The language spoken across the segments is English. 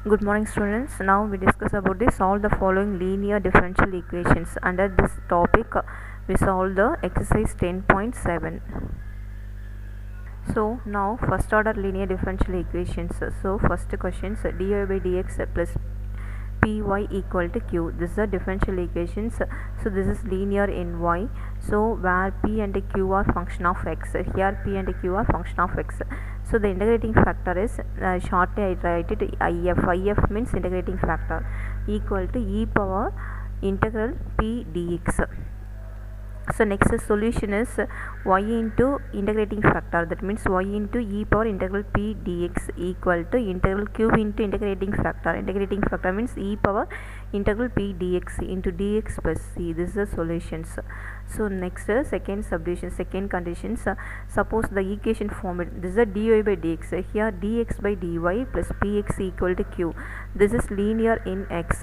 Good morning students. Now we discuss about the solve the following linear differential equations. Under this topic we solve the exercise 10.7. So now first order linear differential equations. So first question, dy by dx plus py equal to q. This is the differential equations. So this is linear in y. So where p and q are function of x. Here p and q are function of x. So the integrating factor is shortly I write it if. If means integrating factor equal to e power integral p dx. So next solution is y into integrating factor, that means y into e power integral p dx equal to integral q into integrating factor. Integrating factor means e power integral p dx into dx plus c. This is the solutions. So next second subdivision, second conditions. Suppose the equation format, this is a dy by dx. Here dx by dy plus px equal to q. This is linear in x.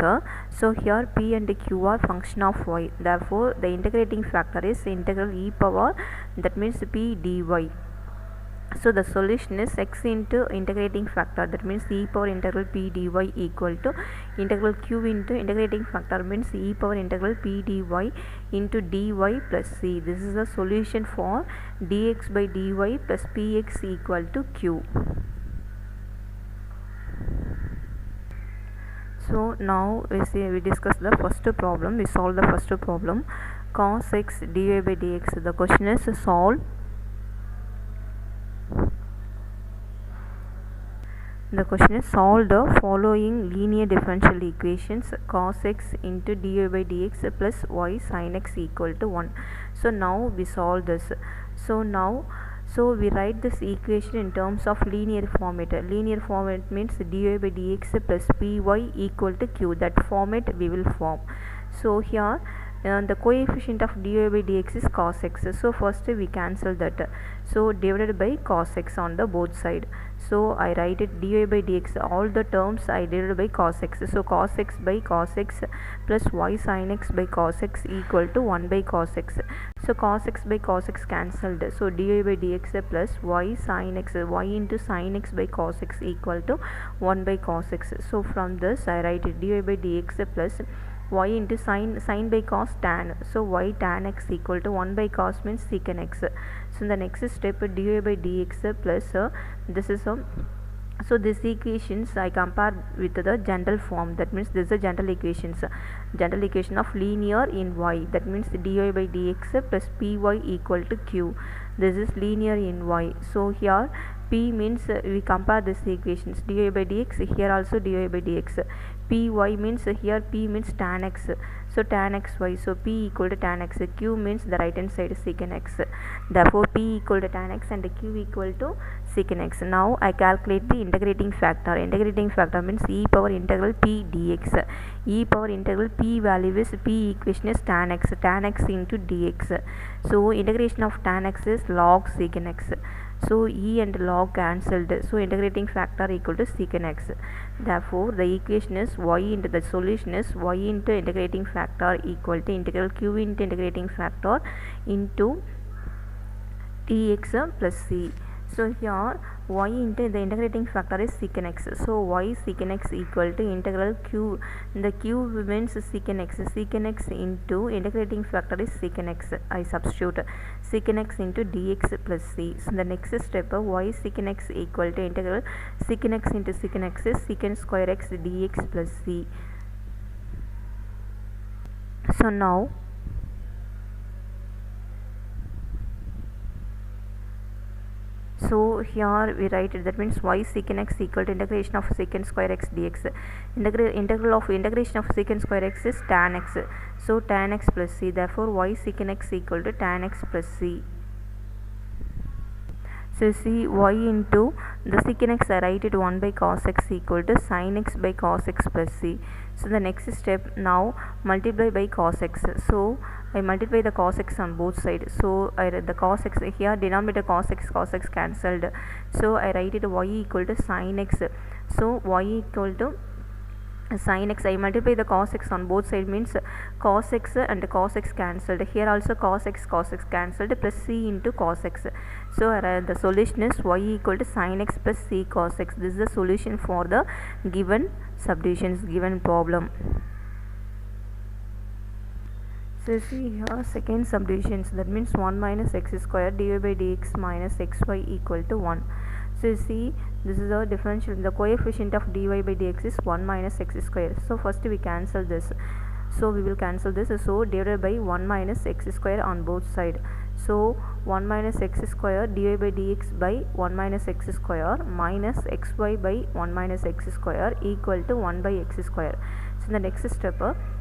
So here p and q are function of y. Therefore the integrating factor is integral e power, that means p dy. So the solution is x into integrating factor, that means e power integral p dy equal to integral q into integrating factor means e power integral p dy into dy plus c. This is the solution for dx by dy plus px equal to q. So now we discuss the first problem. We solve the first problem, cos x dy by dx. The question is solve. The question is solve the following linear differential equations, cos x into dy by dx plus y sin x equal to 1. So now we solve this. So we write this equation in terms of linear format. Linear format means dy by dx plus py equal to q. That format we will form. So here the coefficient of dy by dx is cos x. So first we cancel that. So divided by cos x on the both side. So I write it dy by dx, all the terms I divided by cos x. So cos x by cos x plus y sin x by cos x equal to 1 by cos x. So cos x by cos x cancelled. So dy by dx plus y sin x, y into sin x by cos x equal to 1 by cos x. So from this I write it dy by dx plus y into sin by cos tan. So y tan x equal to 1 by cos means secant x. So the next step dy by dx plus this is so these equations I compare with the general form, that means this is the general equations, general equation of linear in y, that means dy by dx plus py equal to q. This is linear in y. So here p means we compare this equations, dy by dx, here also dy by dx. py means here p means tan x, so tan xy, so p equal to tan x. Q means the right hand side is secant x. Therefore p equal to tan x and q equal to secant x. Now I calculate the integrating factor. Integrating factor means e power integral p dx. E power integral p value is p equation is tan x into dx. So integration of tan x is log secant x. So e and log cancelled. So integrating factor equal to secant x. Therefore the equation is y into the solution is y into integrating factor equal to integral q into integrating factor into dx plus c. So here y into the integrating factor is secant x. So y secant x equal to integral q. The q means secant x. Secant x into integrating factor is secant x. I substitute secant x into dx plus c. So the next step y secant x equal to integral secant x into secant x is secant square x dx plus c. So now here we write it, that means y secant x equal to integration of secant square x dx. Integral of integration of secant square x is tan x. So tan x plus c. Therefore y secant x equal to tan x plus c. So see y into the secant x, I write it 1 by cos x equal to sin x by cos x plus c. So the next step, now multiply by cos x. So I multiply the cos x on both sides. So I write the cos x here, denominator cos x cancelled. So I write it y equal to sin x. So y equal to sin x, I multiply the cos x on both sides, means cos x and cos x cancelled. Here also cos x cancelled, plus c into cos x. So the solution is y equal to sin x plus c cos x. This is the solution for the given subdivisions, given problem. So see here second subdivisions, that means 1 minus x square dy by dx minus xy equal to 1. So you see this is the differential, the coefficient of dy by dx is 1 minus x square. So first we cancel this, so we will cancel this, so divided by 1 minus x square on both sides. So 1 minus x square dy by dx by 1 minus x square minus xy by 1 minus x square equal to 1 by x square. So in the next step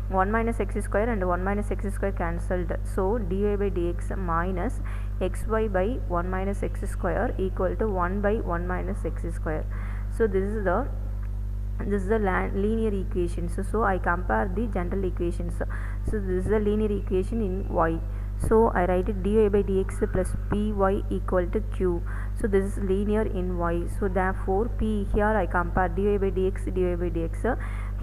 1 minus x square and 1 minus x square cancelled, so dy by dx minus xy by 1 minus x square equal to 1 by 1 minus x square. So this is the linear equations. So I compare the general equations. So this is the linear equation in y. So I write it dy by dx plus py equal to q. So this is linear in y. So therefore p, here I compare dy by dx.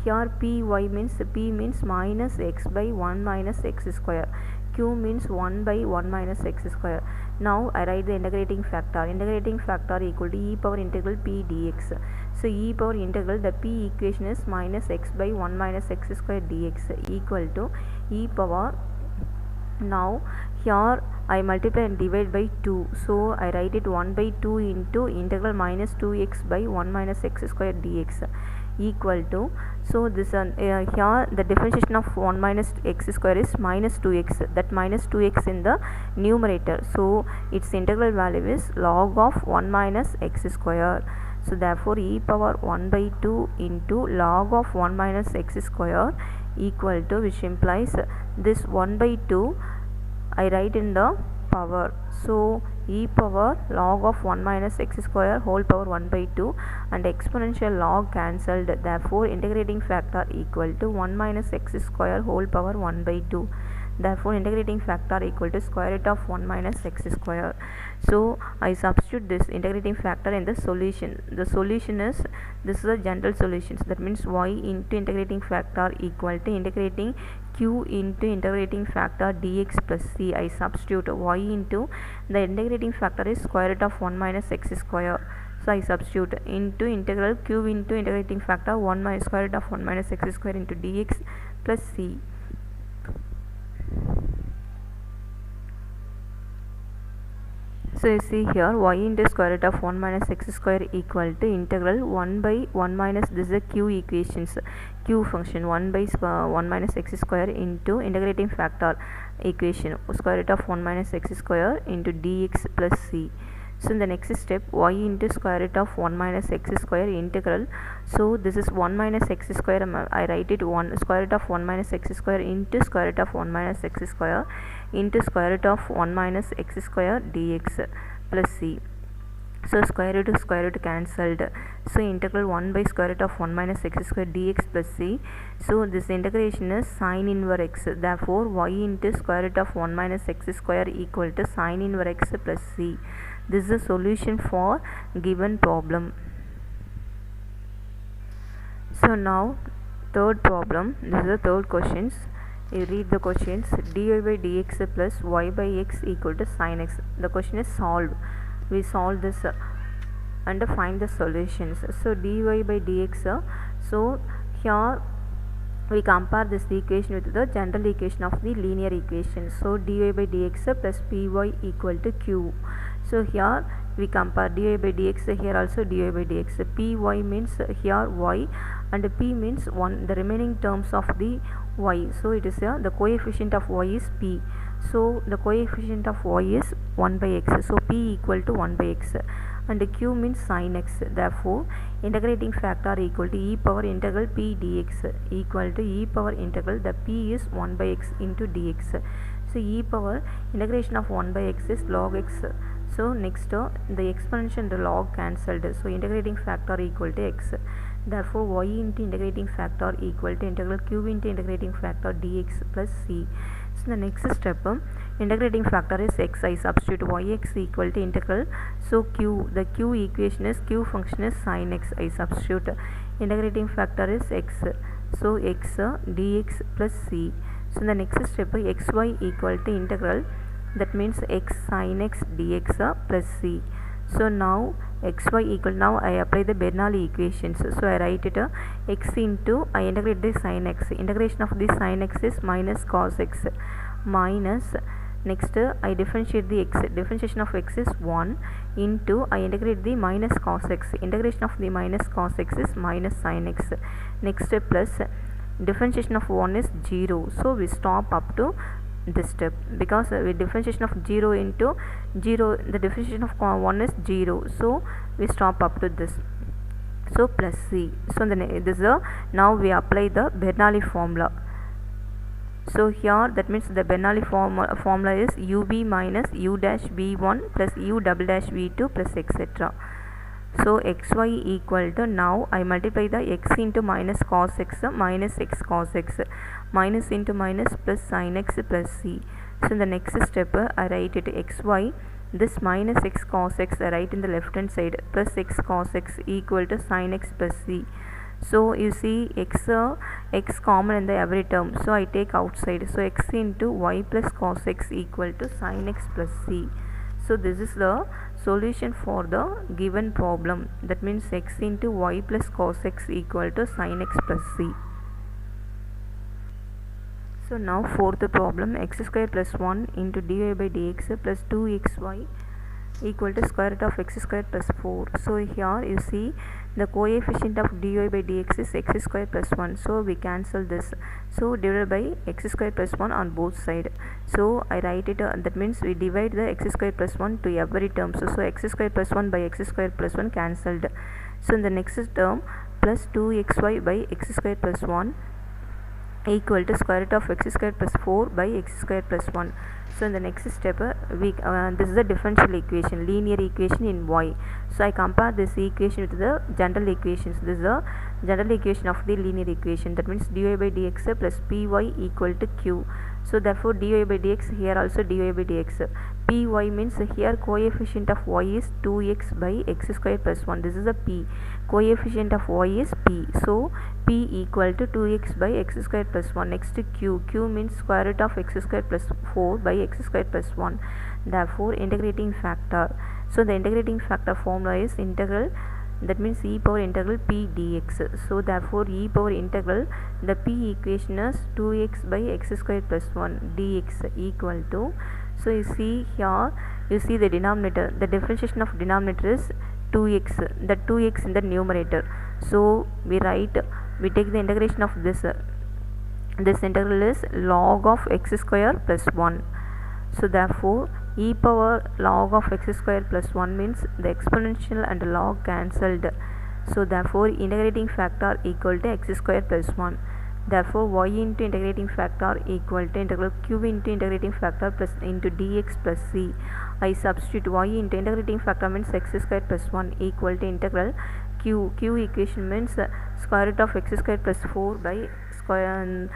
Here py means p means minus x by 1 minus x square. Q means 1 by 1 minus x square. Now I write the integrating factor. Integrating factor equal to e power integral p dx. So e power integral, the p equation is minus x by 1 minus x square dx equal to e power. Now here I multiply and divide by 2. So I write it 1 by 2 into integral minus 2x by 1 minus x square dx equal to, so this here the differentiation of 1 minus x square is minus 2x, that minus 2x in the numerator. So its integral value is log of 1 minus x square. So therefore e power 1 by 2 into log of 1 minus x square equal to, which implies this 1 by 2 I write in the power. So e power log of 1 minus x square whole power 1 by 2 and exponential log cancelled. Therefore integrating factor equal to 1 minus x square whole power 1 by 2. Therefore integrating factor equal to square root of 1 minus x square. So I substitute this integrating factor in the solution. The solution is, this is the general solutions, that means y into integrating factor equal to integrating q into integrating factor dx plus c. I substitute y into, the integrating factor is square root of 1 minus x square. So I substitute into integral q into integrating factor 1 minus square root of 1 minus x square into dx plus c. So you see here y into square root of 1 minus x square equal to integral 1 by 1 minus, this is a q equations, q function 1 by 1 minus x square into integrating factor equation square root of 1 minus x square into dx plus c. So in the next step y into square root of 1 minus x square integral, so this is 1 minus x square, I write it 1 square root of 1 minus x square into square root of 1 minus x square into square root of 1 minus x square dx plus c. So square root cancelled. So integral 1 by square root of 1 minus x square dx plus c. So this integration is sin inverse x. Therefore y into square root of 1 minus x square equal to sin inverse x plus c. This is the solution for given problem. So now third problem, this is the third questions. You read the questions. Dy by dx plus y by x equal to sin x. The question is solved. We solve this and find the solutions. So dy by dx, so here we compare this equation with the general equation of the linear equation. So dy by dx plus py equal to q. So here we compare dy by dx, here also dy by dx. Py means here y and p means 1, the remaining terms of the y. So it is the coefficient of y is p. So the coefficient of y is 1 by x. So p equal to 1 by x and q means sin x. Therefore integrating factor equal to e power integral p dx equal to e power integral, the p is 1 by x into dx. So e power integration of 1 by x is log x. So next the exponential and the log cancelled. So integrating factor equal to x. Therefore y into integrating factor equal to integral q into integrating factor dx plus c. So the next step, integrating factor is x. I substitute yx equal to integral. So q, the q equation is, q function is sin x. I substitute integrating factor is x. So x dx plus c. So the next step xy equal to integral, that means x sin x dx plus c. So now xy equal, now I apply the Bernoulli equations. So I write it x into, I integrate the sin x. Integration of this sin x is minus cos x minus, next I differentiate the x. Differentiation of x is 1 into, I integrate the minus cos x. Integration of the minus cos x is minus sin x. Next plus differentiation of 1 is 0. So we stop up to this step, because with differentiation of 0 into 0, the differentiation of 1 is 0. So we stop up to this. So plus c. So this is now we apply the Bernoulli formula. So here, that means the Bernoulli formula is ub minus u dash v1 plus u double dash v2 plus etc. So xy equal to, now I multiply the x into minus cos x minus x cos x, minus into minus plus sin x plus c. So in the next step I write it xy, this minus x cos x I write in the left hand side, plus x cos x equal to sin x plus c. So you see x common in the every term, so I take outside. So x into y plus cos x equal to sin x plus c. So this is the solution for the given problem, that means x into y plus cos x equal to sin x plus c. So now fourth problem, x square plus 1 into dy by dx plus 2xy equal to square root of x square plus 4. So here you see the coefficient of dy by dx is x square plus 1, so we cancel this. So divided by x square plus 1 on both sides. So I write it, that means we divide the x square plus 1 to every term. So x square plus 1 by x square plus 1 cancelled. So in the next term, plus 2xy by x square plus 1 equal to square root of x square plus 4 by x square plus 1. So in the next step this is the differential equation, linear equation in y. So I compare this equation with the general equations. This is the general equation of the linear equation, that means dy by dx plus py equal to q. So therefore dy by dx, here also dy by dx. Py means here coefficient of y is 2x by x square plus 1. This is a p. Coefficient of y is p. So p equal to 2x by x square plus 1. Next q. Q means square root of x square plus 4 by x square plus 1. Therefore integrating factor. So the integrating factor formula is integral, that means e power integral p dx. So therefore e power integral, the p equation is 2x by x square plus 1 dx equal to, so you see here, you see the denominator, the differentiation of denominator is 2x, the 2x in the numerator. So we take the integration of this integral is log of x square plus 1. So therefore e power log of x square plus 1 means the exponential and log cancelled. So therefore integrating factor equal to x square plus 1. Therefore y into integrating factor equal to integral q into integrating factor plus into dx plus c. I substitute y into integrating factor means x square plus 1 equal to integral q. Q equation means square root of x square plus 4 by square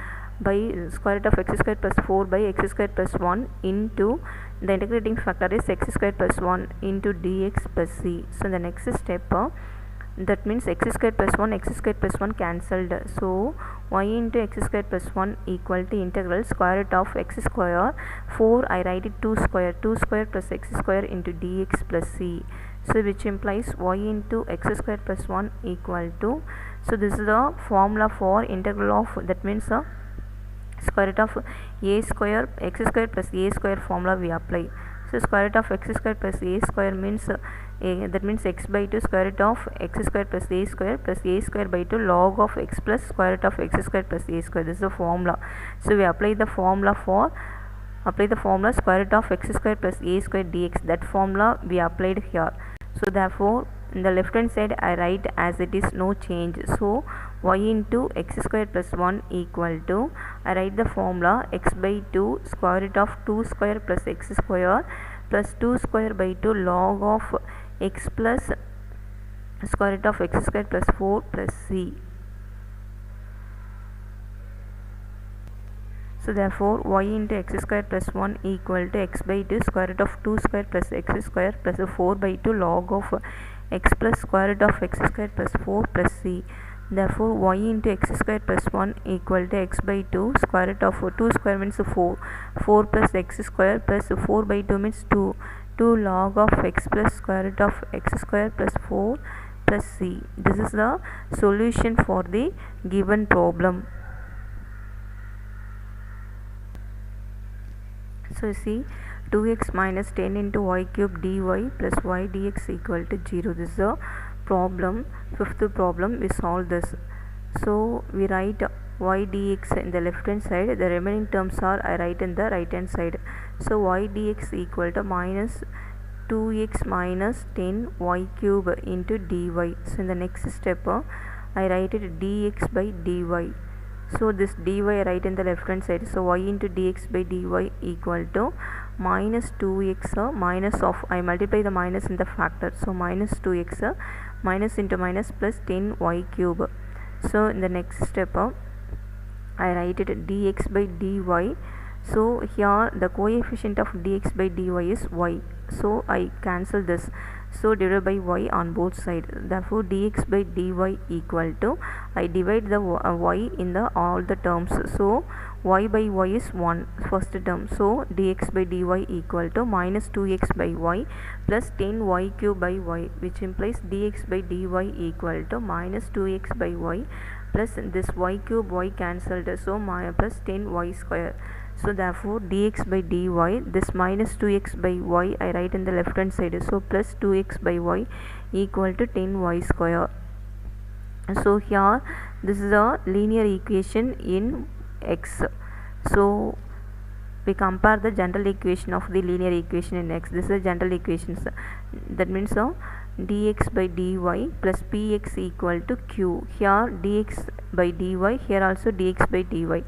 root of x square plus 4 by x square plus 1 into the integrating factor is x square plus 1 into dx plus c. So the next step that means x square plus 1 x square plus 1 cancelled. So y into x square plus 1 equal to integral square root of x square 4, I write it 2 square plus x square into dx plus c. So which implies y into x square plus 1 equal to, so this is the formula for integral of, that means square root of a square x square plus a square formula we apply. So square root of x square plus a square means that means x by 2 square root of x square plus a square by 2 log of x plus square root of x square plus a square. This is the formula. So we apply the formula square root of x square plus a square dx. That formula we applied here. So therefore in the left hand side I write as it is, no change. So y into x square plus 1 equal to, I write the formula x by 2 square root of 2 square plus x square plus 2 square by 2 log of x plus square root of x square plus 4 plus c. So therefore y into x square plus 1 equal to x by 2 square root of 2 square plus x square plus 4 by 2 log of x plus square root of x square plus 4 plus c. Therefore y into x square plus 1 equal to x by 2 square root of 2 square means 4, 4 plus x square plus 4 by 2 means 2, 2 log of x plus square root of x square plus 4 plus c. This is the solution for the given problem. So see, 2x minus 10 into y cube dy plus y dx equal to 0. This is the problem, fifth problem. We solve this. So we write y dx in the left hand side, the remaining terms are I write in the right hand side. So y dx equal to minus 2x minus 10 y cube into dy. So in the next step I write it dx by dy. So this dy I write in the left hand side. So y into dx by dy equal to minus 2x minus of, I multiply the minus in the factor. So minus 2x minus into minus plus 10 y cube. So in the next step I write it dx by dy. So here the coefficient of dx by dy is y. So I cancel this. So divided by y on both sides. Therefore dx by dy equal to, I divide the y in the all the terms. So y by y is 1, first term. So dx by dy equal to minus 2x by y plus 10 y cube by y, which implies dx by dy equal to minus 2x by y plus this y cube y cancelled, so plus 10 y square. So therefore dx by dy, this minus 2x by y I write in the left hand side. So plus 2x by y equal to 10 y square. So here this is a linear equation in x. So we compare the general equation of the linear equation in x. This is a general equation. That means dx by dy plus px equal to q. Here dx by dy, here also dx by dy.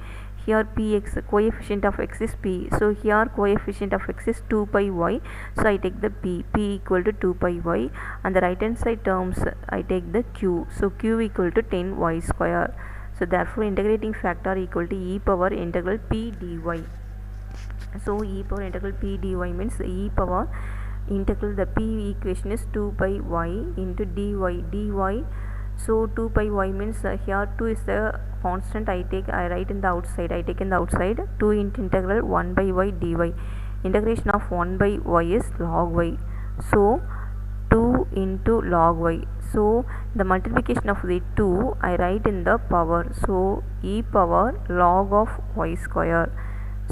Here px, coefficient of x is p. So here coefficient of x is 2 pi y. So I take the p equal to 2 pi y, and the right hand side terms I take the q. So q equal to 10 y square. So therefore integrating factor equal to e power integral p dy. So e power integral p dy means e power integral, the p equation is 2 pi y into dy. So 2 pi y means here 2 is the constant. I write in the outside. I take in the outside 2 into integral 1 by y dy. Integration of 1 by y is log y. So 2 into log y. So the multiplication of the 2 I write in the power. So e power log of y square.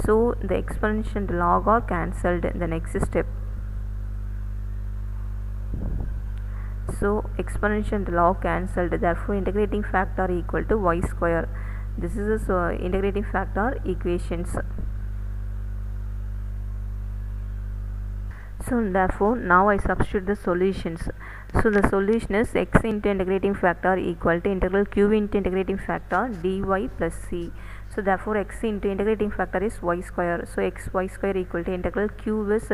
So the exponential and log are cancelled in the next step. So exponential and log cancelled, therefore integrating factor equal to y square. This is a integrating factor equations. So therefore now I substitute the solutions. So the solution is x into integrating factor equal to integral q into integrating factor dy plus c. So therefore x into integrating factor is y square. So x y square equal to integral q is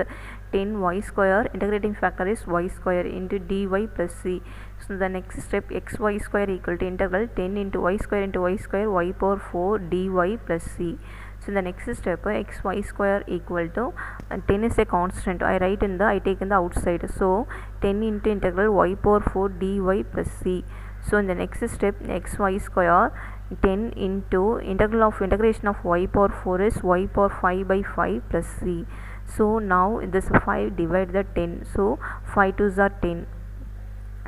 10 y square, integrating factor is y square into dy plus c. So the next step, x y square equal to integral 10 into y square y power 4 dy plus c. So the next step, x y square equal to 10 is a constant. I take in the outside. So 10 into integral y power 4 dy plus c. So in the next step, x y square 10 into integration of y power 4 is y power 5 by 5 plus c. So now this 5 divide the 10. So 5 2s are 10.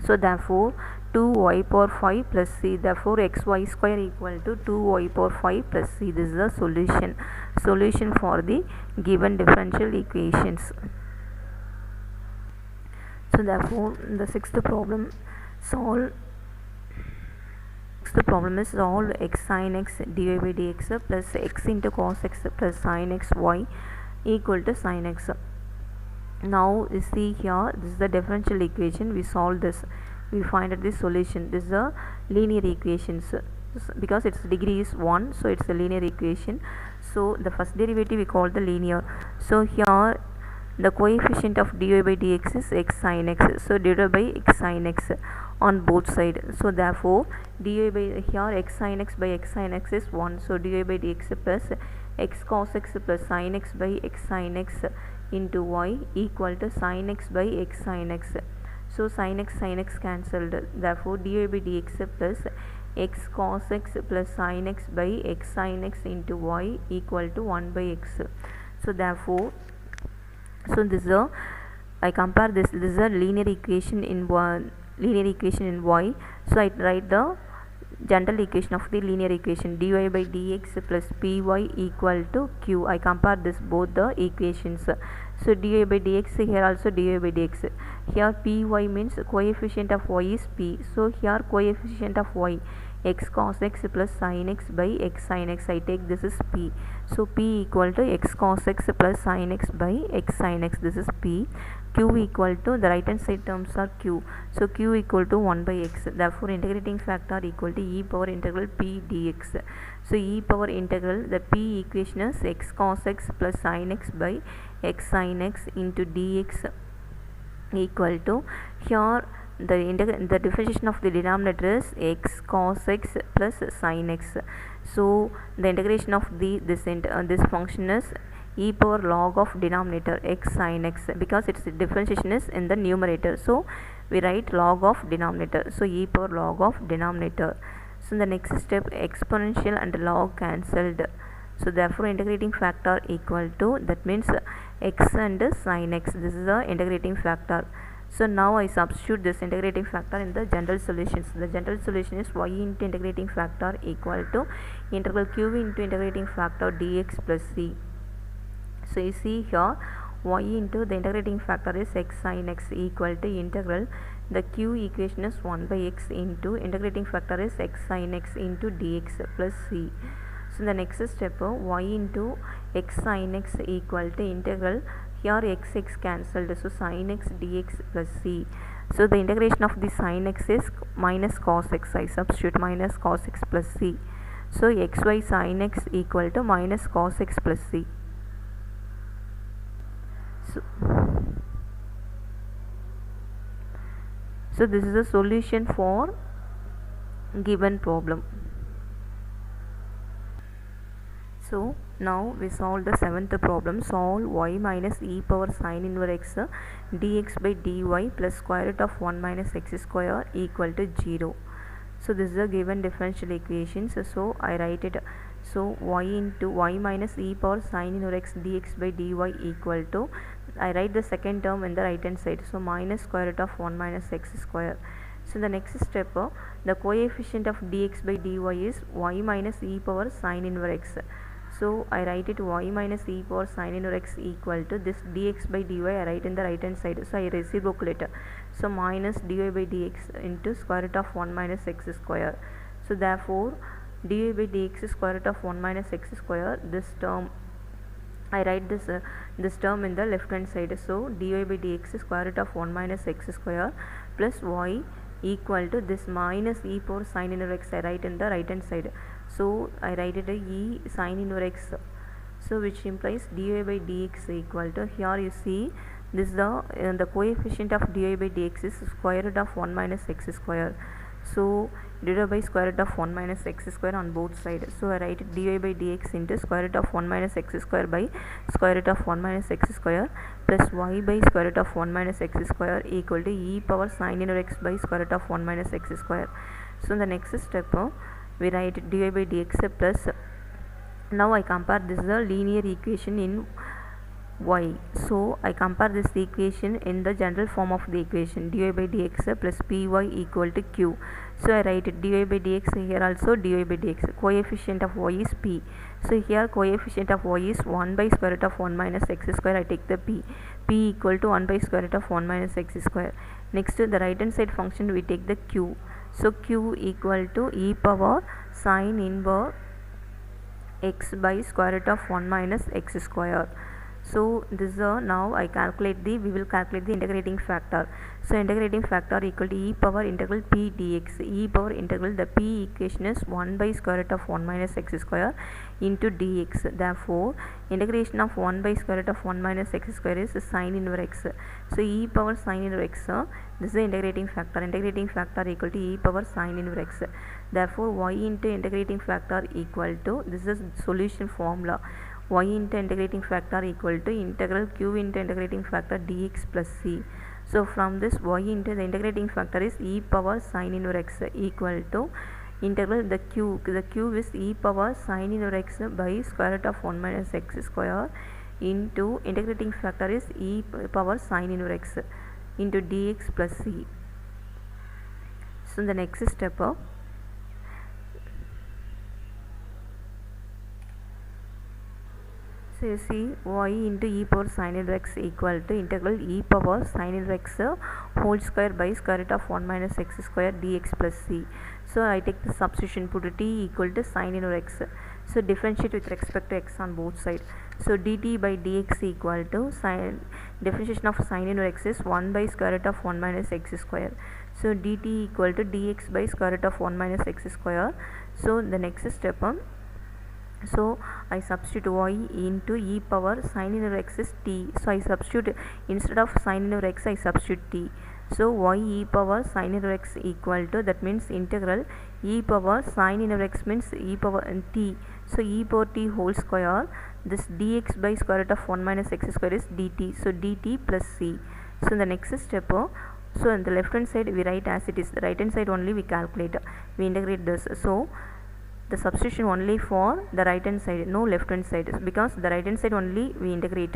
So therefore 2y power 5 plus c. Therefore xy square equal to 2y power 5 plus c. This is the solution for the given differential equations. So therefore the sixth problem is solve x sin x dy by dx plus x into cos x plus sin x y equal to sin x. Now you see here, this is the differential equation. We solve this, we find out the solution. This is a linear equations, because its degree is 1, so it's a linear equation. So the first derivative we call the linear. So here the coefficient of dy by dx is x sin x, so divided by x sin x on both sides. So therefore dy by, here x sin x by x sin x is 1, so dy by dx plus x cos x plus sin x by x sin x into y equal to sin x by x sin x. So sin x cancelled, therefore dy by dx plus x cos x plus sin x by x sin x into y equal to 1 by x. So therefore, so this is a, I compare this is a linear equation in y. So I write the general equation of the linear equation, dy by dx plus py equal to q. I compare this both the equations. So dy by dx, here also dy by dx. Here py means coefficient of y is p. So here coefficient of y, x cos x plus sin x by x sin x, I take this is p. So p equal to x cos x plus sin x by x sin x, this is p. Q equal to, the right hand side terms are q, so q equal to 1 by x. Therefore integrating factor equal to e power integral p dx. So e power integral, the p equation is x cos x plus sin x by x sin x into dx equal to, here the differentiation of the denominator is x cos x plus sin x. So the integration of this function is e power log of denominator x sin x, because its differentiation is in the numerator, so we write log of denominator. So e power log of denominator. So in the next step, exponential and log cancelled. So therefore integrating factor equal to, that means x and sin x, this is the integrating factor. So now I substitute this integrating factor in the general solutions. The general solution is y into integrating factor equal to integral q into integrating factor dx plus c. So you see here, y into the integrating factor is x sin x equal to integral, the q equation is 1 by x into integrating factor is x sin x into dx plus c. So the next step, y into x sin x equal to integral, here x cancelled, so sin x dx plus c. So the integration of the sin x is minus cos x, I substitute minus cos x plus c. So xy sin x equal to minus cos x plus c. So this is a solution for given problem. So now we solve the seventh problem. Solve y minus e power sin inverse x dx by dy plus square root of 1 minus x square equal to 0. So this is a given differential equation. So I write it. So y into y minus e power sin inverse x dx by dy equal to, I write the second term in the right hand side, so minus square root of 1 minus x square. So the next step, the coefficient of dx by dy is y minus e power sin inverse x. So I write it y minus e power sin inverse x equal to this dx by dy, I write in the right hand side, so I reciprocate. So minus dy by dx into square root of 1 minus x square. So therefore dy by dx square root of 1 minus x square, this term I write this term in the left hand side. So dy by dx square root of 1 minus x square plus y equal to this minus e power sin inverse x, I write in the right hand side. So I write it e sin inverse x, so which implies dy by dx equal to, here you see this is the coefficient of dy by dx is square root of 1 minus x square. So divided by square root of 1 minus x square on both sides. So I write it dy by dx into square root of 1 minus x square by square root of 1 minus x square plus y by square root of 1 minus x square equal to e power sin inverse x by square root of 1 minus x square. So in the next step, we write dy by dx plus, now I compare this is a linear equation in y. So I compare this equation in the general form of the equation, dy by dx plus py equal to q. So I write it dy by dx, here also dy by dx, coefficient of y is p. So here coefficient of y is 1 by square root of 1 minus x square, I take the p equal to 1 by square root of 1 minus x square. Next to the right hand side function we take the q. So q equal to e power sin inverse x by square root of 1 minus x square. So this is now we will calculate the integrating factor. So integrating factor equal to e power integral p dx. E power integral, the p equation is 1 by square root of 1 minus x square into dx. Therefore integration of 1 by square root of 1 minus x square is sin inverse x. So e power sin inverse x, this is the integrating factor. Integrating factor equal to e power sin inverse x. Therefore y into integrating factor equal to, this is solution formula, y into integrating factor equal to integral q into integrating factor dx plus c. So from this y into the integrating factor is e power sin inverse x equal to integral the q is e power sin inverse x by square root of 1 minus x square into integrating factor is e power sin inverse x into dx plus c. So the next step, so you see y into e power sin inverse x equal to integral e power sin inverse x whole square by square root of 1 minus x square dx plus c. So I take the substitution, put t equal to sin inverse x. So differentiate with respect to x on both sides. So dt by dx equal to sin, differentiation of sin inverse x is 1 by square root of 1 minus x square. So dt equal to dx by square root of 1 minus x square. So the next step, so I substitute y into e power sin inverse x is t. So I substitute, instead of sin inverse x I substitute t. So y e power sin inverse x equal to, that means integral e power sin inverse x means e power t. So e power t whole square, this dx by square root of 1 minus x square is dt. So dt plus c. So the next step, so on the left hand side we write as it is, the right hand side only we calculate, we integrate this. So the substitution only for the right hand side, no left hand side, because the right hand side only we integrate.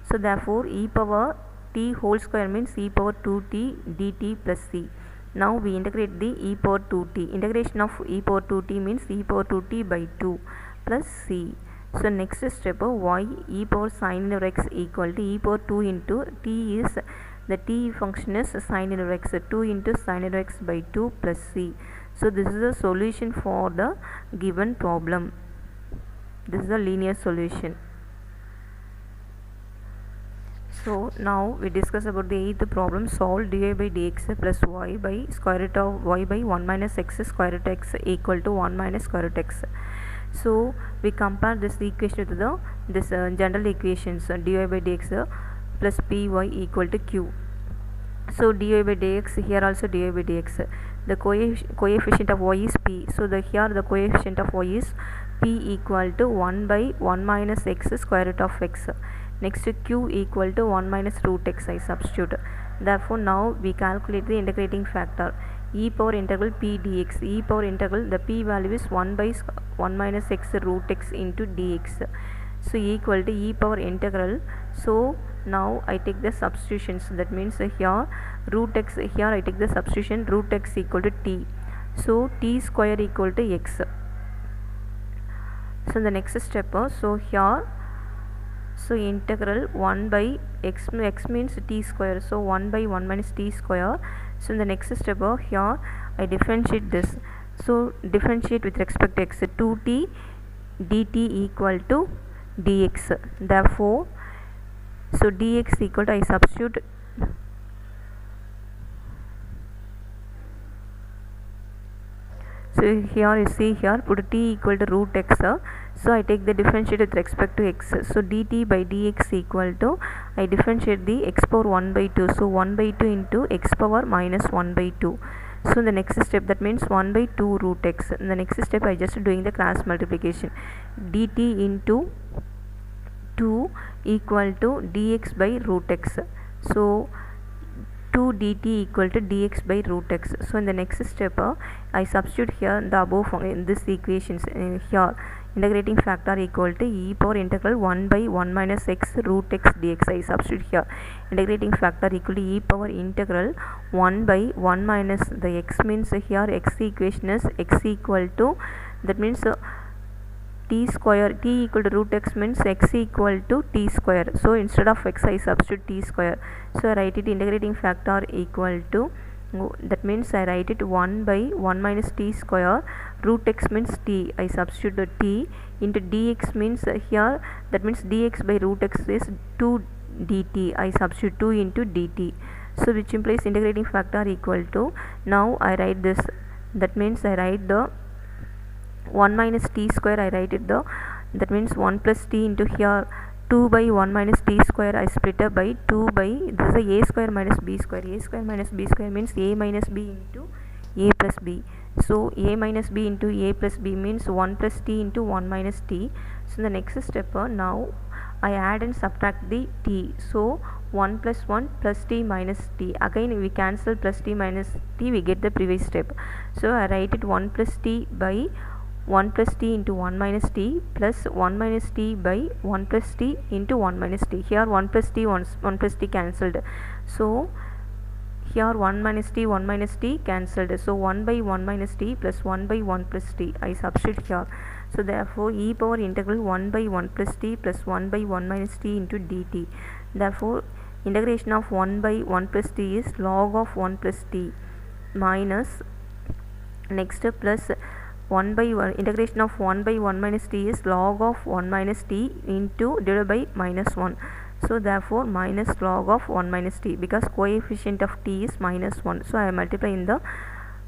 So therefore e power t whole square means e power 2t dt plus c. Now we integrate the e power 2t. Integration of e power 2t means e power 2t by 2 plus c. So next step, y e power sin inverse x equal to e power 2 into t is, the t function is sin inverse x, 2 into sin inverse x by 2 plus c. So this is the solution for the given problem. This is the linear solution. So now we discuss about the 8th problem. Solve dy by dx plus y by square root of y by 1 minus x square root x equal to 1 minus square root x. So we compare this equation with the general equations, dy by dx plus py equal to q. So dy by dx, here also dy by dx, the coefficient of y is p. So here the coefficient of y is p equal to 1 by 1 minus x square root of x. Next q equal to 1 minus root x I substitute. Therefore now we calculate the integrating factor, e power integral p dx. E power integral, the p value is 1 by 1 minus x root x into dx. So equal to e power integral. So now I take the substitutions, that means here root x, here I take the substitution, root x equal to t. So t square equal to x. So the next step, so here, so integral 1 by x means t square, so 1 by 1 minus t square. So in the next step, here I differentiate this. So differentiate with respect to x, 2t dt equal to dx. Therefore so dx equal to, I substitute, so here you see, here put t equal to root x. So I take the differentiate with respect to x. So dt by dx equal to, I differentiate the x power 1 by 2. So 1 by 2 into x power minus 1 by 2. So the next step, that means 1 by 2 root x. In the next step I just doing the cross multiplication, dt into 2 equal to dx by root x. So 2 dt equal to dx by root x. So in the next step, I substitute here the above in this equations, here integrating factor equal to e power integral 1 by 1 minus x root x dx. I substitute here integrating factor equal to e power integral 1 by 1 minus the x means here x equation is x equal to, that means t square, t equal to root x means x equal to t square. So instead of x I substitute t square. So I write it integrating factor equal to, that means I write it 1 by 1 minus t square, root x means t, I substitute the t into dx means here, that means dx by root x is 2 dt, I substitute 2 into dt. So which implies integrating factor equal to, now I write this, that means I write the 1 minus t square, I write it the, that means 1 plus t into here 2 by 1 minus t square, I split up by 2 by, this is a square minus b square. A square minus b square means a minus b into a plus b. So a minus b into a plus b means 1 plus t into 1 minus t. So the next step, now I add and subtract the t. So 1 plus 1 plus t minus t. Again we cancel plus t minus t, we get the previous step. So I write it 1 plus t by 1 plus t into 1 minus t plus 1 minus t by 1 plus t into 1 minus t. Here 1 plus t 1 plus t cancelled. So here 1 minus t cancelled. So 1 by 1 minus t plus 1 by 1 plus t. I substitute here. So therefore e power integral 1 by 1 plus t plus 1 by 1 minus t into dt. Therefore integration of 1 by 1 plus t is log of 1 plus t minus next plus 1 by 1 integration of 1 by 1 minus t is log of 1 minus t into divided by minus 1. So therefore minus log of 1 minus t, because coefficient of t is minus 1. So I multiply in the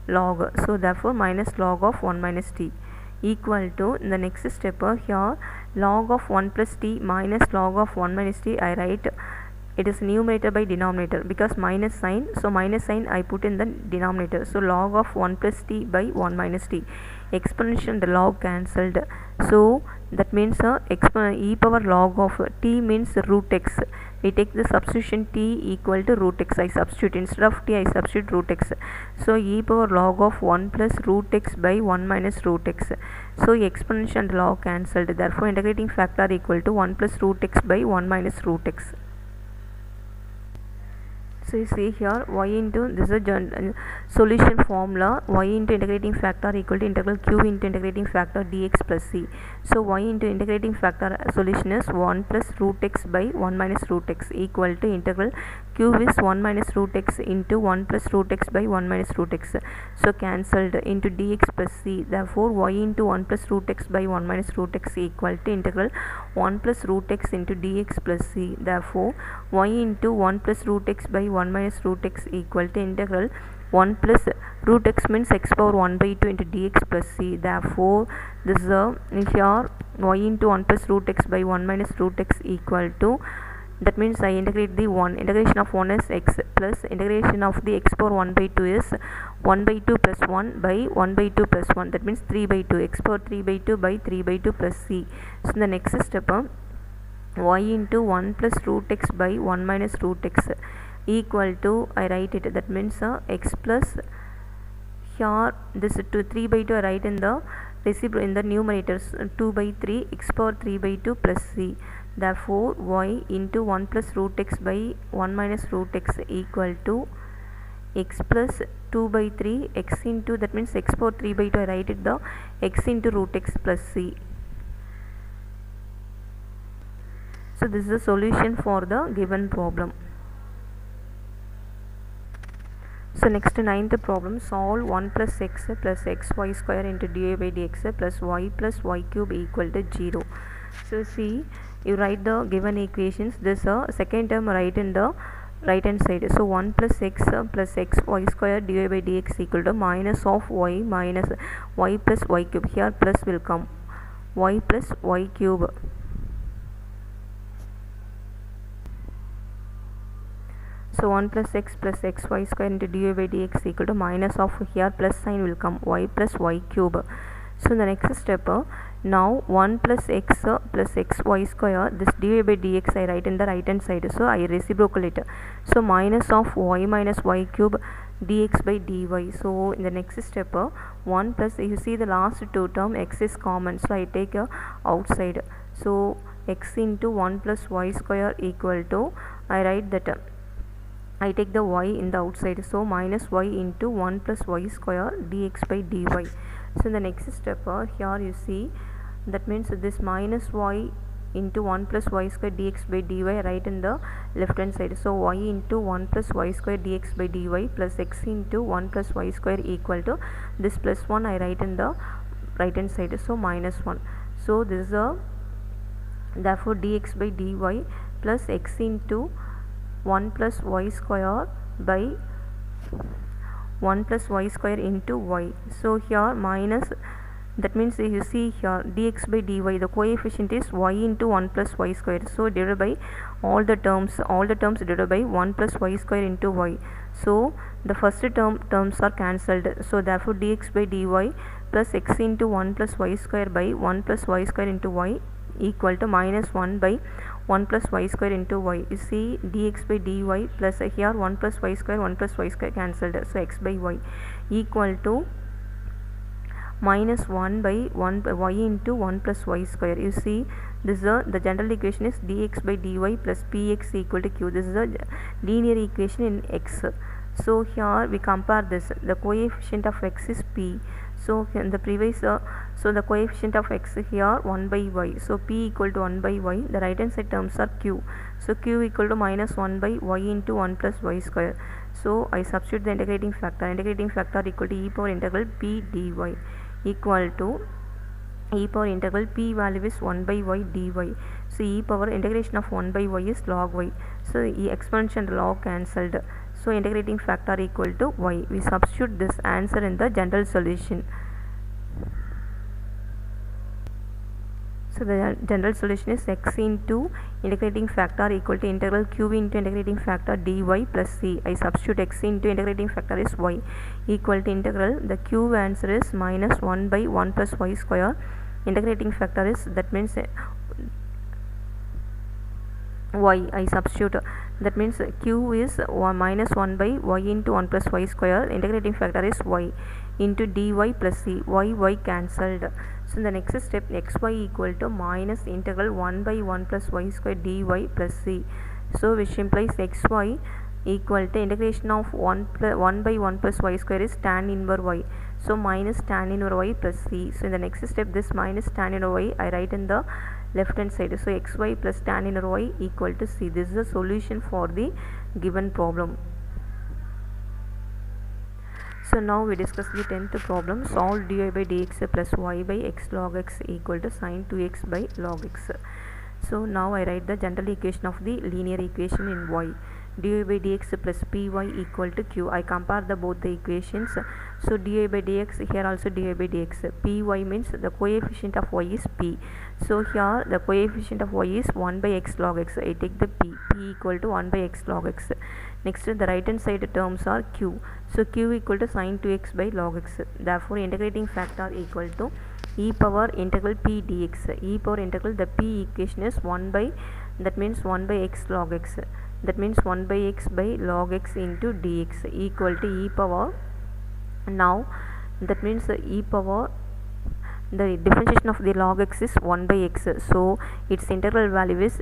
log. So therefore minus log of 1 minus t equal to the next step here log of 1 plus t minus log of 1 minus t. I write it is numerator by denominator because minus sign. So minus sign I put in the denominator. So log of 1 plus t by 1 minus t. Exponential the log cancelled. So that means e power log of t means root x. We take the substitution t equal to root x. I substitute instead of t I substitute root x. So e power log of 1 plus root x by 1 minus root x. So exponential and log cancelled. Therefore integrating factor equal to 1 plus root x by 1 minus root x. So you see here y into this is a solution formula, y into integrating factor equal to integral q into integrating factor dx plus c. So y into integrating factor solution is 1 plus root x by 1 minus root x equal to integral q is 1 minus root x into 1 plus root x by 1 minus root x. So cancelled into dx plus c. Therefore y into 1 plus root x by 1 minus root x equal to integral 1 plus root x into dx plus c. Therefore y into 1 plus root x by 1 minus root x equal to integral 1 plus root x means x power 1 by 2 into dx plus c. Therefore this is here y into 1 plus root x by 1 minus root x equal to, that means I integrate the 1. Integration of 1 is x plus integration of the x power 1 by 2 is 1 by 2 plus 1 by 1 by 2 plus 1, that means 3 by 2, x power 3 by 2 by 3 by 2 plus c. So the next step y into 1 plus root x by 1 minus root x equal to, I write it, that means x plus here this 3 by 2 I write in the in the numerators 2 by 3 x power 3 by 2 plus c. Therefore y into 1 plus root x by 1 minus root x equal to x plus 2 by 3 x into, that means x power 3 by 2 I write it the x into root x plus c. So this is the solution for the given problem. So next 9th problem, solve 1 plus x plus xy square into dy by dx plus y cube equal to 0. So see, you write the given equations. This second term write in the right hand side. So 1 plus x plus xy square dy by dx equal to minus of y minus y plus y cube. Here plus will come, y plus y cube. So 1 plus x plus xy square into dy by dx equal to minus of, here plus sign will come, y plus y cube. So the next step, now 1 plus x plus xy square, this dy by dx I write in the right hand side. So I reciprocal it. So minus of y minus y cube dx by dy. So in the next step 1 plus, you see the last two term x is common, so I take outside. So x into 1 plus y square equal to, I write that I take the y in the outside, so minus y into 1 plus y square dx by dy. So in the next step here you see, that means this minus y into 1 plus y square dx by dy right in the left hand side. So y into 1 plus y square dx by dy plus x into 1 plus y square equal to, this plus 1 I write in the right hand side, so minus 1. So this is therefore dx by dy plus x into 1 plus y square by 1 plus y square into y. So here minus, that means you see here dx by dy, the coefficient is y into 1 plus y square. So divided by all the terms divided by 1 plus y square into y. So the first terms are cancelled. So therefore dx by dy plus x into 1 plus y square by 1 plus y square into y equal to minus 1 by 1 plus y square into y. You see dx by dy plus here 1 plus y square cancelled, so x by y equal to minus 1 by 1 by y into 1 plus y square. You see this is the general equation is dx by dy plus px equal to q. This is a linear equation in x. So here we compare this, the coefficient of x is p, so in the previous so the coefficient of x here 1 by y, so p equal to 1 by y, the right hand side terms are q, so q equal to minus 1 by y into 1 plus y square. So I substitute the integrating factor equal to e power integral p dy equal to e power integral p value is 1 by y dy. So e power integration of 1 by y is log y, so e exponential and log cancelled, so integrating factor equal to y. We substitute this answer in the general solution. So the general solution is x into integrating factor equal to integral q into integrating factor dy plus c. I substitute x into integrating factor is y equal to integral, the q answer is minus 1 by 1 plus y square, integrating factor is, that means y. I substitute, that means q is minus 1 by y into 1 plus y square, integrating factor is y into dy plus c, y cancelled. So the next step, xy equal to minus integral 1 by 1 plus y square dy plus c, so which implies xy equal to integration of 1 by 1 plus y square is tan inverse y, so minus tan inverse y plus c. So in the next step, this minus tan inverse y I write in the left hand side, so xy plus tan inverse y equal to c. This is the solution for the given problem. So now we discuss the 10th problem. Solve dy by dx plus y by x log x equal to sin 2x by log x. So now I write the general equation of the linear equation in y. dy by dx plus py equal to q. I compare the both the equations. So dy by dx, here also dy by dx. Py means the coefficient of y is p. So here the coefficient of y is 1 by x log x. I take the p equal to 1 by x log x. Next, the right hand side terms are q. So q equal to sin 2x by log x. Therefore, integrating factor equal to e power integral p dx. E power integral, the p equation is 1 by, that means 1 by x log x. That means 1 by x by log x into dx equal to e power. Now, that means e power, the differentiation of the log x is 1 by x, so its integral value is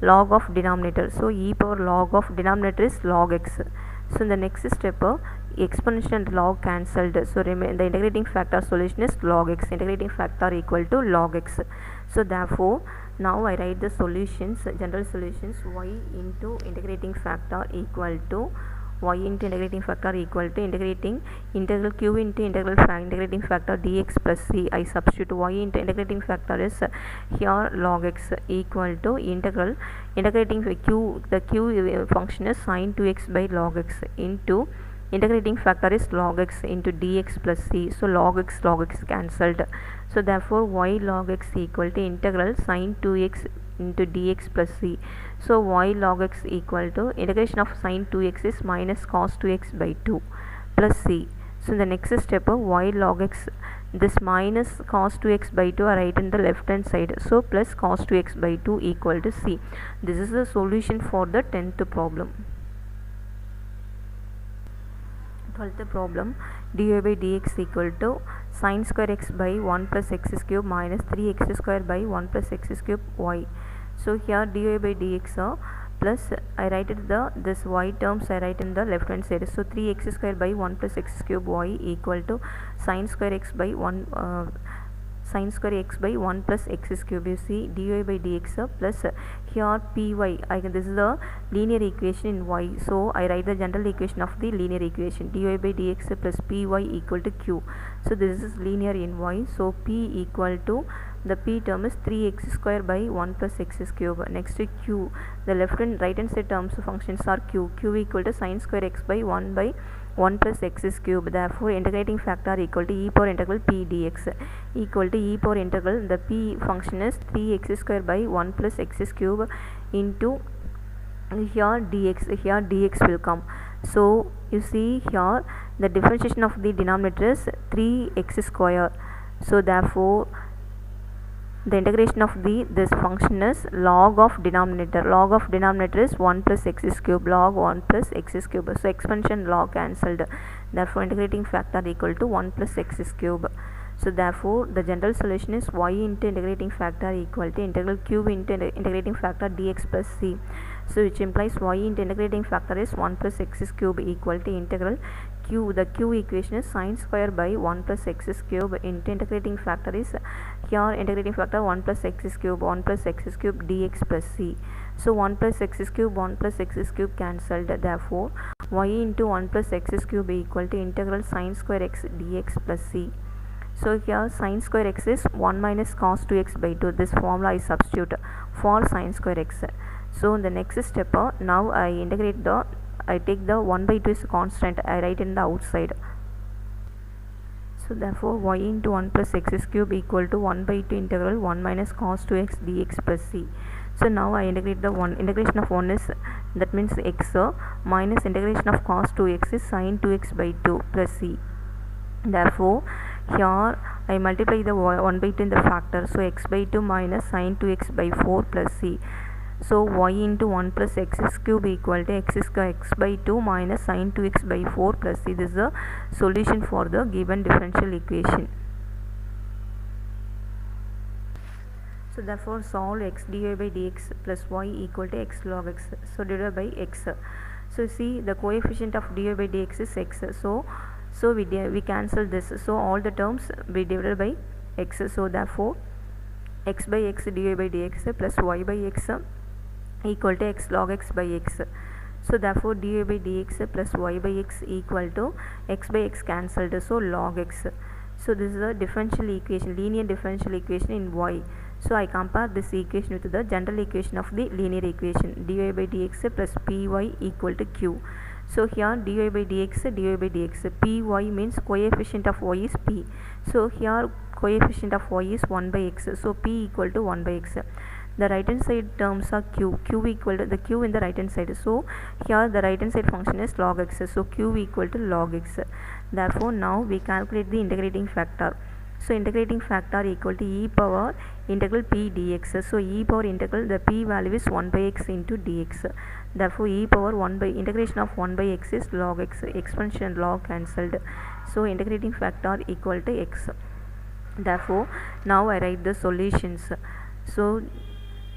log of denominator, so e power log of denominator is log x. So in the next step, exponential and log cancelled, so the integrating factor solution is log x, integrating factor equal to log x. So therefore now I write the solutions, general solutions, y into integrating factor equal to y into integrating factor equal to integral q into integrating factor dx plus c. I substitute y into integrating factor is here log x equal to integrating q, the q function is sin 2x by log x into integrating factor is log x into dx plus c, so log x cancelled. So therefore y log x equal to integral sin 2x into dx plus c. So y log x equal to integration of sin 2x is minus cos 2x by 2 plus c. So in the next step, y log x, this minus cos 2x by 2 are right in the left hand side, so plus cos 2x by 2 equal to c. This is the solution for the 10th problem. 12th problem, dy by dx equal to sin square x by 1 plus x cube minus 3x square by 1 plus x cube y. So here dy by dx plus I write it this y terms I write in the left hand side, so 3x square by 1 plus x cube y equal to sin square x by 1 sin square x by 1 plus x cube. You see dy by dx plus here py, this is the linear equation in y, so I write the general equation of the linear equation, dy by dx plus py equal to q. So this is linear in y, so p equal to, the p term is 3x square by 1 plus x cube. Next to q, the left and right hand side terms of functions are q equal to sin square x by 1 plus x cube. Therefore integrating factor equal to e power integral p dx equal to e power integral, the p function is 3x square by 1 plus x cube into here dx will come. So you see here the differentiation of the denominator is 3x square, so therefore the integration of this function is log of denominator. Log of denominator is 1 plus x is cube, log 1 plus x is cube. So expansion log cancelled, therefore integrating factor equal to 1 plus x is cube. So therefore the general solution is y into integrating factor equal to integral q into integrating factor dx plus c. So which implies y into integrating factor is 1 plus x is cube equal to integral q. The q equation is sine square by 1 plus x is cube into integrating factor is here integrating factor 1 plus x is cube, 1 plus x is cube dx plus c. So 1 plus x is cube, 1 plus x is cube cancelled, therefore y into 1 plus x is cube equal to integral sine square x dx plus c. So here sine square x is 1 minus cos 2x by 2. This formula I substitute for sine square x. So in the next step, now I take the 1 by 2 is constant, I write in the outside. So therefore y into 1 plus x is cube equal to 1 by 2 integral 1 minus cos 2x dx plus c. So now I integrate the integration of 1 is, that means x, minus integration of cos 2x is sin 2x by 2 plus c. Therefore here I multiply the 1 by 2 in the factor, so x by 2 minus sin 2x by 4 plus c. So y into 1 plus x is cube equal to x by 2 minus sin 2x by 4 plus c. This is the solution for the given differential equation. So therefore solve x dy by dx plus y equal to x log x. So divided by x. So see the coefficient of dy by dx is x. So we cancel this. So all the terms we divided by x. So therefore x by x dy by dx plus y by x equal to x log x by x. So therefore dy by dx plus y by x equal to x by x cancelled, so log x. So this is a differential equation, linear differential equation in y. So I compare this equation with the general equation of the linear equation, dy by dx plus py equal to q. So here dy by dx, py means coefficient of y is p. So here coefficient of y is 1 by x, so p equal to 1 by x. The right hand side terms are q equal to the q in the right hand side. So here the right hand side function is log x, so q equal to log x. Therefore now we calculate the integrating factor. So integrating factor equal to e power integral p dx. So e power integral, the p value is 1 by x into dx. Therefore e power 1 by integration of 1 by x is log x, expansion log cancelled. So integrating factor equal to x. Therefore now I write the solutions. So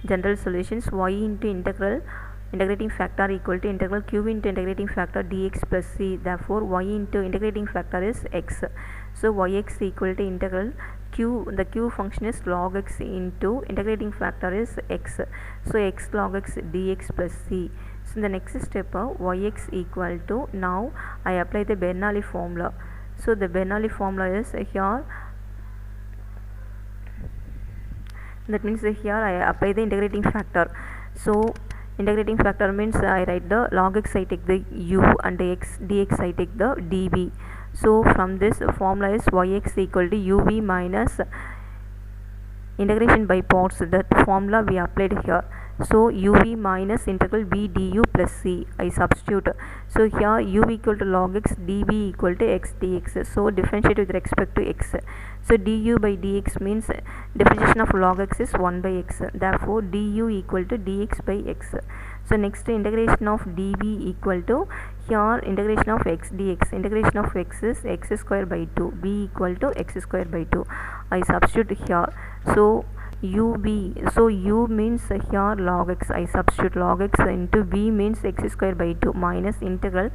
general solutions, y into integrating factor equal to integral q into integrating factor dx plus c. Therefore y into integrating factor is x. So yx equal to integral q, the q function is log x into integrating factor is x. So x log x dx plus c. So in the next step, yx equal to, now I apply the Bernoulli formula. So the Bernoulli formula is here, that means here I apply the integrating factor. So integrating factor means I write the log x, I take the u, and the x dx I take the dv. So from this formula is yx equal to uv minus integration by parts, that formula we applied here. So uv minus integral v du plus c I substitute. So here u equal to log x, dv equal to x dx. So differentiate with respect to x. So du by dx means differentiation of log x is 1 by x. Therefore du equal to dx by x. So next integration of dv equal to, here integration of x dx. Integration of x is x square by 2. v equal to x square by 2. I substitute here. So uv, so u means here log x, I substitute log x into v means x square by 2 minus integral,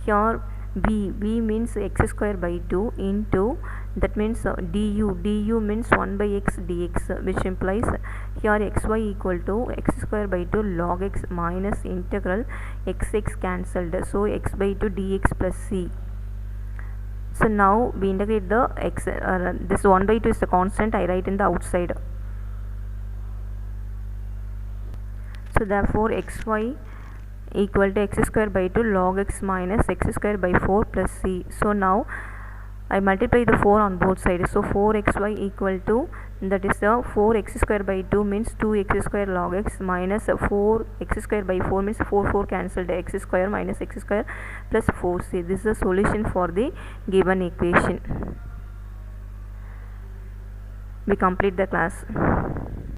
here v means x square by 2 into, that means du means 1 by x dx, which implies here xy equal to x square by 2 log x minus integral xx cancelled, so x by 2 dx plus c. So now we integrate the x, this 1 by 2 is the constant, I write in the outside. So therefore xy equal to x square by 2 log x minus x square by 4 plus c. So now I multiply the 4 on both sides. So 4xy equal to, that is the 4x square by 2 means 2x square log x minus 4x square by 4 means 4 cancelled, x square minus x square plus 4c. This is the solution for the given equation. we complete the class.